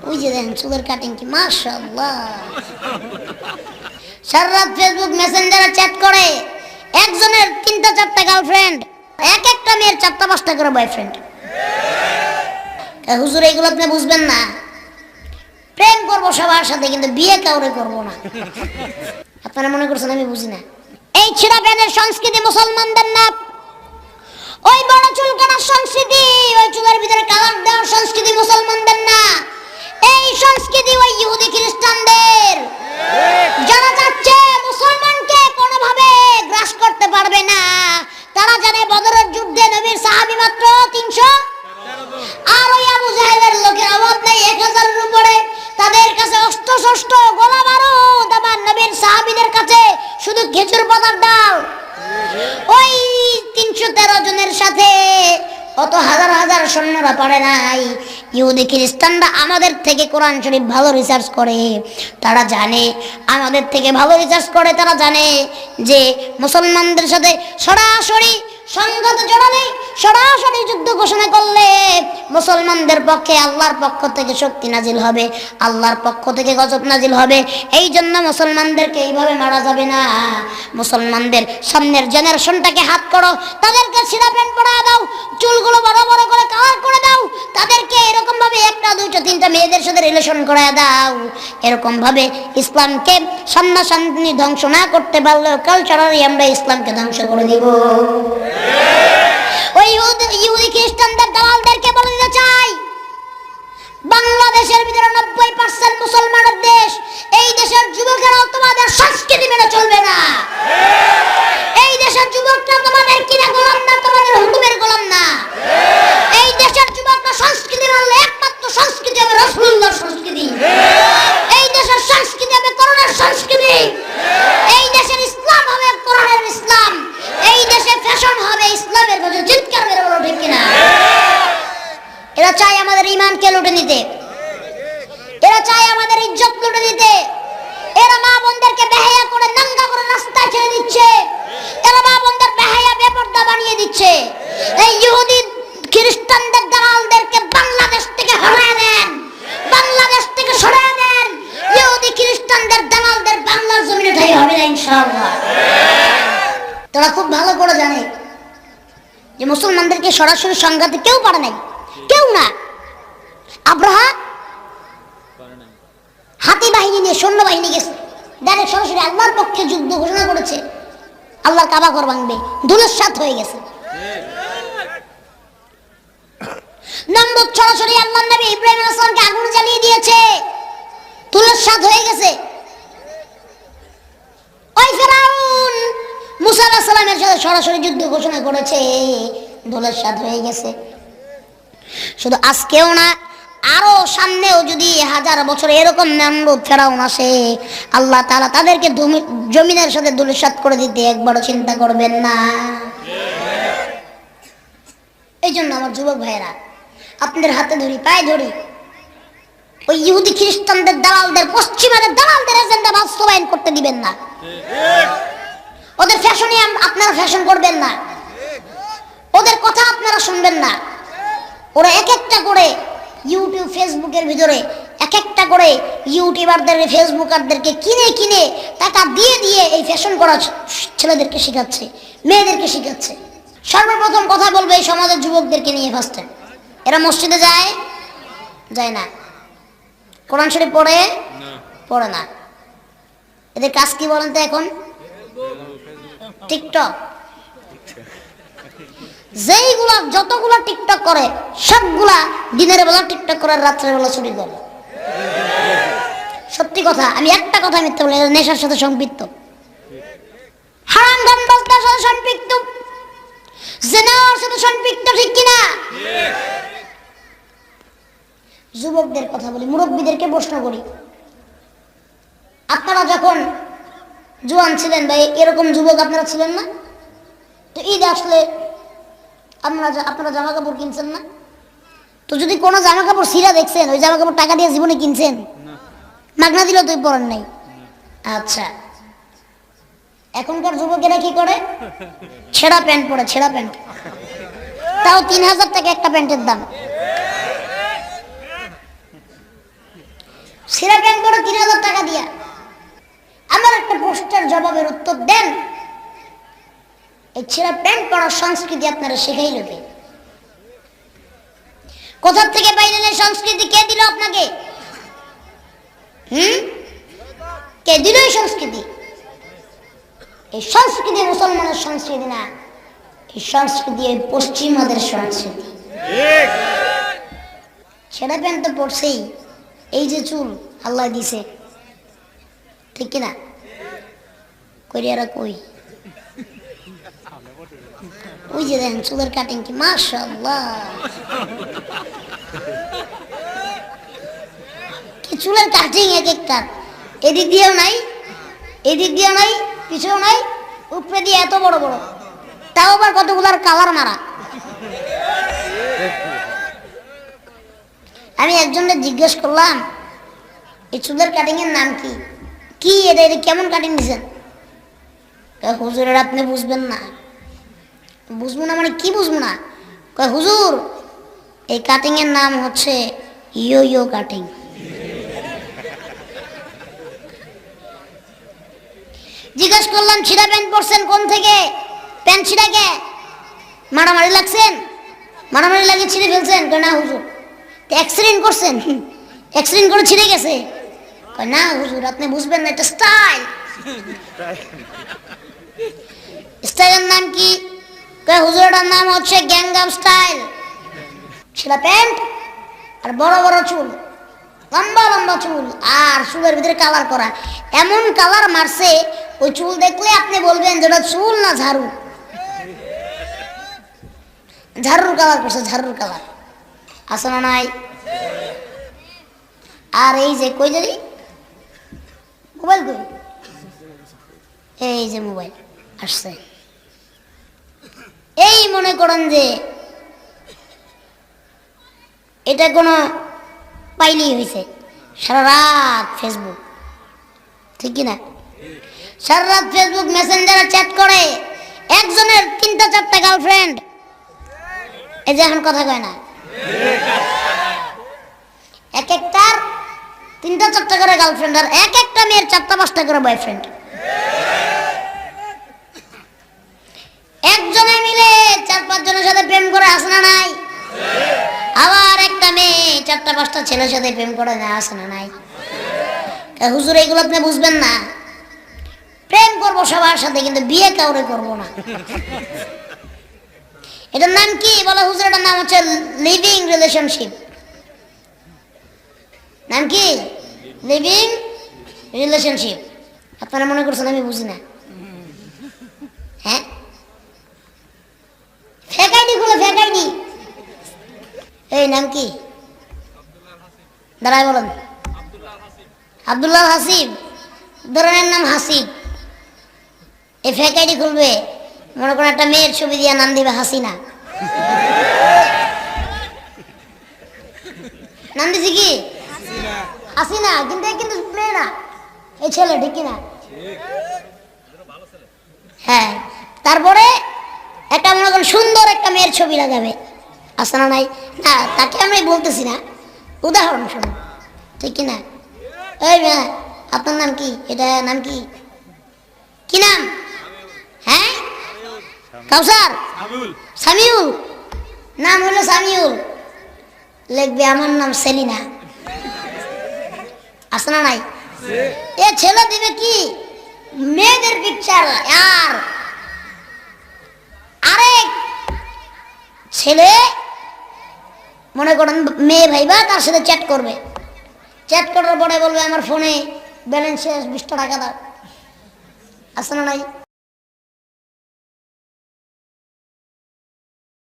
ওই যে দেখেন চুলের কাটিং কি মাশাআল্লাহ। সারা রাত ফেসবুক মেসেঞ্জারে চ্যাট করে, একজনের 3টা 4টা গার্লফ্রেন্ড, এক একটা মেয়ের 4টা 5টা করে বয়ফ্রেন্ড। হুজুর এইগুলো আপনি বুঝবেন না, প্রেম করবো সবার সাথে কিন্তু বিয়ে কাউরে করবো না। আপনারা মনে করছেন আমি বুঝি না? এই ছিঁড়া প্যানের সংস্কৃতি মুসলমানদের না, ওই বড় চুল কাটার সংস্কৃতি, ওই চুলের ভিতরে কালার দেওয়ার সংস্কৃতি মুসলমানদের না। এই সংস্কৃতি ওই ইহুদি খ্রিস্টানদের। যারা চাচ্ছে মুসলমানকে কোনোভাবে গ্রাস করতে পারবে না, তারা জানে বদরের যুদ্ধে নবীর সাহাবী মাত্র 300, আর ওই আবু জাহেলের লোকের অভাব নেই 1000-এর উপরে। তাদের কাছে অস্ত্র শস্ত্র গোলা বারুদ, আমার নবীর সাহাবীদের কাছে শুধু খেজুর পাতার ডাল। ওই 313 জনের সাথে অত হাজার হাজার সৈন্যরা পারে নাই। ইহুদি খ্রিস্টানরা আমাদের থেকে কোরআন শরীফ ভালো রিসার্চ করে, তারা জানে আমাদের থেকে ভালো রিসার্চ করে, তারা জানে যে মুসলমানদের সাথে সরাসরি সংঘাত জড়ালে, সরাসরি যুদ্ধ ঘোষণা করলে মুসলমানদের পক্ষে আল্লাহর পক্ষ থেকে শক্তি নাজিল হবে, আল্লাহর পক্ষ থেকে গজব নাজিল হবে। এই জন্য মুসলমানদেরকে এইভাবে মারা যাবে না। মুসলমানদের সামনের জেনারেশনটাকে হাত করো, তাদেরকে ছিঁড়া প্যান্ট পরা দাও, চুলগুলো বড় বড় করে কালার করে দাও, তাদেরকে এরকম ভাবে 1টা 2টা 3টা মেয়েদের সাথে রিলেশন করে দাও। এরকম ভাবে ইসলামকে সামনাসামনি ধ্বংস না করতে পারলেও কালচারালি আমরা ইসলামকে ধ্বংস করে দিব। ওই ইহুদি খ্রিস্টানদের দালালদেরকে বলে দিতে চাই, বাংলাদেশের ভিতরে 90% মুসলমানের দেশ। এই দেশের যুবকেরা তোমাদের সংস্কৃতি মেনে চলবে না। এই দেশের যুবকরা তোমাদের কিনা গোলাম না, তোমাদের হুকুমের গোলাম না। এই দেশের যুবকরা সংস্কৃতি মানলে একমাত্র সংস্কৃতি হবে রাসূলুল্লাহর সংস্কৃতি। এই দেশের সংস্কৃতি হবে কোরআনের সংস্কৃতি। এই দেশের ইসলাম হবে কোরআনের ইসলাম। এই দেশে ফ্যাশন হবে ইসলামের মধ্যে। চিৎকার মেরে বলো ঠিক কিনা? এরা চায় আমাদের ঈমানকে লুটে নিতে, এরা চায় আমাদের ইজ্জত লুটে নিতে। এরা মা বোনদেরকে বেহায়া করে নাঙ্গা করে রাস্তায় ছেড়ে দিচ্ছে, এরা মা বোনদের বেহায়া বেপরদা বানিয়ে দিচ্ছে। এই ইহুদি খ্রিস্টানদের দালালদেরকে বাংলাদেশ থেকে হটায় দেন, বাংলাদেশ থেকে সরিয়ে দেন। ইহুদি খ্রিস্টানদের দালালদের বাংলার জমিনে ঠাই হবে না ইনশাআল্লাহ। তারা খুব ভালো করে জানে যে মুসলমানদেরকে সরাসরি সংঘাতে কেউ পারে নাই, কেউ না। আব্রাহা হাতি বাহিনী নিয়ে সৈন্যবাহিনী গেছে, ডাইরেক্ট সরাসরি আল্লাহর পক্ষে যুদ্ধ ঘোষণা করেছে, আল্লাহর কাবা ঘর ভাঙবে, ধুলিস্যাৎ হয়ে গেছে। নমরুদ সরাসরি আল্লাহর নবী ইব্রাহিম আলাইহিস সালামকে আগুন জ্বালিয়ে দিয়েছে, ধুলিস্যাৎ হয়ে গেছে। ওই ফেরাউন মুসা আলাইহিস সালামের সাথে সরাসরি যুদ্ধ ঘোষণা করেছে, ধুলিস্যাৎ হয়ে গেছে। শুধু আজকেও না, আরো সামনেও যদি 1000 বছর এরকম নমরুদ ফেরাউন আসে, আল্লাহ তাআলা তাদেরকে জমিনের সাথে ধুলিস্যাৎ করে দিতে একবারও চিন্তা করবেন না। এই জন্য আমার যুবক ভাইয়েরা, আপনাদের হাতে ধরি, পায়ে ধরি, ওই ইহুদি খ্রিস্টানদের দালালদের, পশ্চিমাদের দালালদের এজেন্ডা বাস্তবায়ন করতে দিবেন না। ওদের ফ্যাশনে আপনারা ফ্যাশন করবেন না, ওদের কথা আপনারা শুনবেন না। ওরা এক একটা করে ইউটিউব ফেসবুকের ভিতরে এক একটা করে ইউটিউবারদের, ফেসবুকারদেরকে কিনে কিনে টাকা দিয়ে দিয়ে এই ফ্যাশন করা ছেলেদেরকে শেখাচ্ছে, মেয়েদেরকে শেখাচ্ছে। সর্বপ্রথম কথা বলবো এই সমাজের যুবকদেরকে নিয়ে। ফার্স্টে এরা মসজিদে যায় যায় না, কোরআন শরীফ পড়ে না। এদের কাজ কি বলেন তো এখন? টিকটক। যেইগুলা যতগুলা টিকটক করে সবগুলা দিনের বেলা টিকটক করে, রাত্রের বেলা চুরি করে। সত্যি কথা, আমি একটা কথা মিথ্যা বলি, নেশার সাথে সম্পৃক্ত, হারাম গান বাজনার সাথে সম্পৃক্ত, জিনার সাথে সম্পৃক্ত, ঠিক কিনা? যুবকদের কথা বলি, মুরব্বীদেরকে প্রশ্ন করি, আপনারা যখন জোয়ান ছিলেন ভাই, এরকম যুবক আপনারা ছিলেন না? তো ঈদ আসলে আপনারা জামা কাপড় কিনছেন না? তো যদি কোনো জামা কাপড় ছিঁড়া দেখছেন, ওই জামা কাপড় টাকা দিয়ে জীবনে কিনছেন? মাগনা দিল তুই পরেন নাই। আচ্ছা, এখনকার যুবকেরা কি করে? ছেঁড়া প্যান্ট পরে, ছেঁড়া প্যান্ট, তাও 3000 টাকা একটা প্যান্টের দাম। ছিঁড়া প্যান্ট পরো 3000 টাকা দিয়া। আমার একটা প্রশ্নের জবাবের উত্তর দেন, এই ছিঁড়া প্যান্ট পরার সংস্কৃতি আপনারা শেখাইল কে? কোথা থেকে পাইলেন এই সংস্কৃতি? কে দিল আপনাকে? কে দিল এই সংস্কৃতি? এই সংস্কৃতি মুসলমানের সংস্কৃতি না, এই সংস্কৃতি এই পশ্চিমাদের সংস্কৃতি। ছেঁড়া প্যান্ট তো পড়ছেই, এই যে চুল আল্লাহ দিছে, ঠিক কিনা? করিয়ারা কই, ওই যে দেখেন চুলের কাটিং কি মাশাআল্লাহ, কি চুলের কাটিং এক একটা, এদিক দিয়েও নাই, এদিক দিয়েও নাই, পিছেও নাই, উপরে দিয়ে এত বড় বড়, তাও আবার কতগুলার কালার মারা। আমি একজনকে জিজ্ঞেস করলাম এই চুলের কাটিং এর নাম কি, কি এটা, এটা কেমন কাটিং দিছেন? হুজুরের আপনি বুঝবেন না। বুঝবো না মানে কি বুঝবো না? হুজুর এই কাটিং এর নাম হচ্ছে ইয়ো ইয়ো কাটিং। জিজ্ঞেস করলাম ছিঁড়া প্যান্ট পরছেন কোন থেকে? প্যান্ট ছিঁড়া কে? মারামারি লাগছেন? মারামারি লাগিয়ে ছিঁড়ে ফেলছেন? না হুজুর। অ্যাক্সিডেন্ট করছেন? অ্যাক্সিডেন্ট করে ছিঁড়ে গেছে? না হুজুর আপনি বুঝবেন না, এটা স্টাইল। স্টাইলের নাম কি? হুজুরের নাম হচ্ছে গ্যাংগাম স্টাইল। ছিঁড়া প্যান্ট আর বড় বড় চুল, লম্বা লম্বা চুল, আর চুলের ভিতরে কালার করা, এমন কালার মারছে ওই চুল দেখলে আপনি বলবেন যেটা চুল না ঝাড়ু। ঝাড়ুর কালার করছে, ঝাড়ুর কালার। আছে না নাই? আর এই যে কই জানি মোবাইল, কই এই যে মোবাইল আসছে, এই মনে করেন যে এটা কোনো পাইলেই হয়েছে, সারা রাত ফেসবুক, ঠিক কিনা? সারা রাত ফেসবুক মেসেঞ্জারে চ্যাট করে, একজনের 3টা 4টা গার্লফ্রেন্ড। এই যে এখন কথা কয় না, এক একটার 3টা 4টা করে গার্লফ্রেন্ড, আর এক একটা মেয়ের 4টা 5টা করে বয়ফ্রেন্ড। একজনে মিলে 4-5 জনের সাথে প্রেম করে, আসে না নাই? আবার একটা মেয়ে 4টা 5টা ছেলের সাথে প্রেম করে, না আসে না নাই? হুজুর এগুলো আপনি বুঝবেন না। প্রেম করবো সবার সাথে, কিন্তু বিয়ে কাউরে করবো না। এটার নাম কি বলে হুজুর? এটার নাম হচ্ছে লিভিং রিলেশনশিপ। নাম কি? Living relationship. আপনারা মনে করছেন আমি বুঝি না? হ্যাঁ, ফেক আইডি খুলে, ফেক আইডি। এই নাম কি? দাঁড়ায় বলেন। আব্দুল্লাহ হাসিব, ধরনের নাম হাসিব। এই ফেক আইডি খুলবে, মনে করেন একটা মেয়ের ছবি দিয়ে নাম দিবে হাসিনা। নাম দিছি কি? হাসিনা, কিন্তু কিন্তু মেয়ে না, এই ছেলে, ঠিক কিনা? হ্যাঁ, তারপরে একটা মনে করেন সুন্দর একটা মেয়ের ছবি লাগাবে, আছে না নাই? না, তাকে আমি বলতেছি না, উদাহরণ শুনুন, ঠিক কিনা? এই মেয়ে, আপনার নাম কি? এটা নাম কি? কি নাম? হ্যাঁ, কাউসার, সামিউল। নাম হলো সামিউল, লিখবে আমার নাম সেলিনা, আছে না নাই? এ ছেলে দিবে কি মেয়েদের পিকচার, আর আরেক ছেলে মনে করেন মেয়ে ভাইবা তার সাথে চ্যাট করবে, চ্যাট করার পরে বলবে আমার ফোনে ব্যালেন্স শেষ, 20টা টাকা দাও, আছে না নাই?